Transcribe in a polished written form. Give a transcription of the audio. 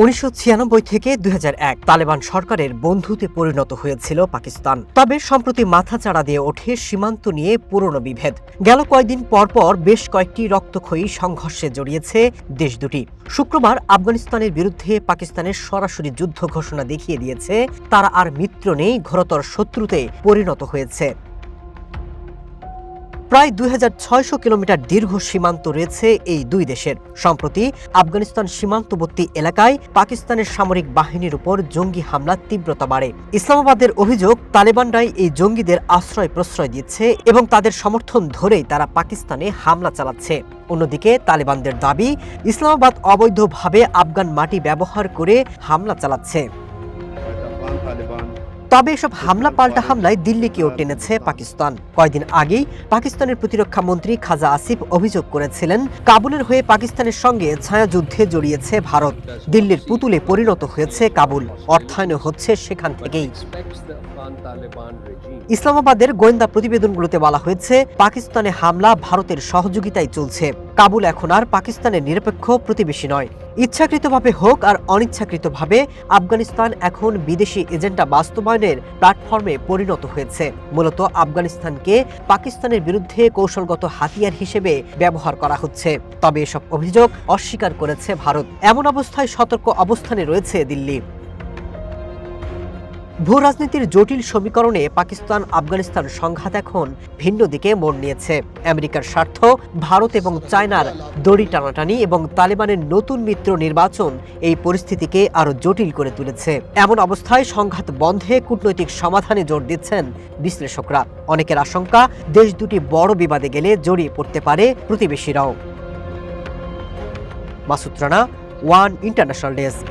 1996 থেকে 2001 তালেবান সরকারের বন্ধুতে পরিণত হয়েছিল পাকিস্তান। তবে সম্প্রতি মাথাচাড়া দিয়ে ওঠে সীমান্ত নিয়ে পুরনো বিভেদ। গেল কয়েকদিন পরপর বেশ কয়েকটি রক্তক্ষয়ী সংঘর্ষে জড়িয়েছে দেশ দুটি। শুক্রবার আফগানিস্তানের বিরুদ্ধে পাকিস্তানের সরাসরি যুদ্ধ ঘোষণা দেখিয়ে দিয়েছে তারা আর মিত্র নেই, ঘোরতর শত্রুতে পরিণত হয়েছে। প্রায় 2600 কিলোমিটার দীর্ঘ সীমান্ত রয়েছে এই দুই দেশের। সম্প্রতি আফগানিস্তান সীমান্তবর্তী এলাকায় পাকিস্তানের সামরিক বাহিনীর উপর জঙ্গি হামলার তীব্রতা বাড়ে। ইসলামাবাদের অভিযোগ, তালেবানরাই এই জঙ্গিদের আশ্রয় প্রশ্রয় দিচ্ছে এবং তাদের সমর্থন ধরেই তারা পাকিস্তানে হামলা চালাচ্ছে। অন্যদিকে তালেবানদের দাবি, ইসলামাবাদ অবৈধভাবে আফগান মাটি ব্যবহার করে হামলা চালাচ্ছে। তবে এসব হামলা পাল্টা হামলায় দিল্লিকেও টেনেছে পাকিস্তান। কয়েকদিন আগেই পাকিস্তানের প্রতিরক্ষা মন্ত্রী খাজা আসিফ অভিযোগ করেছিলেন, কাবুলের হয়ে পাকিস্তানের সঙ্গে ছায়াযুদ্ধে জড়িয়েছে ভারত। দিল্লির পুতুলে পরিণত হয়েছে কাবুল, অর্থায়ন হচ্ছে সেখান থেকেই। ইসলামাবাদের গোয়েন্দা প্রতিবেদনগুলোতে বলা হয়েছে, পাকিস্তানে হামলা ভারতের সহযোগিতায় চলছে। কাবুল এখন আর পাকিস্তানের নিরপেক্ষ প্রতিবেশী নয়। ইচ্ছাকৃতভাবে হোক আর অনিচ্ছাকৃতভাবে আফগানিস্তান এখন বিদেশি এজেন্ডা বাস্তবায়নের প্ল্যাটফর্মে পরিণত হয়েছে। মূলত আফগানিস্তানকে পাকিস্তানের বিরুদ্ধে কৌশলগত হাতিয়ার হিসেবে ব্যবহার করা হচ্ছে। তবে এসব অভিযোগ অস্বীকার করেছে ভারত। এমন অবস্থায় সতর্ক অবস্থানে রয়েছে দিল্লি। ভূ রাজনীতির জটিল সমীকরণে পাকিস্তান আফগানিস্তান সংঘাত এখন ভিন্ন দিকে মোড় নিয়েছে। আমেরিকার স্বার্থ, ভারত এবং চায়নার দড়ি টানাটানি এবং তালেবানের নতুন মিত্র নির্বাচন এই পরিস্থিতিকে আরো জটিল করে তুলেছে। এমন অবস্থায় সংঘাত বন্ধে কূটনৈতিক সমাধানে জোর দিচ্ছেন বিশ্লেষকরা। অনেকের আশঙ্কা, দেশ দুটি বড় বিবাদে গেলে জড়িয়ে পড়তে পারে প্রতিবেশীরাও। Masud Rana, one international desk.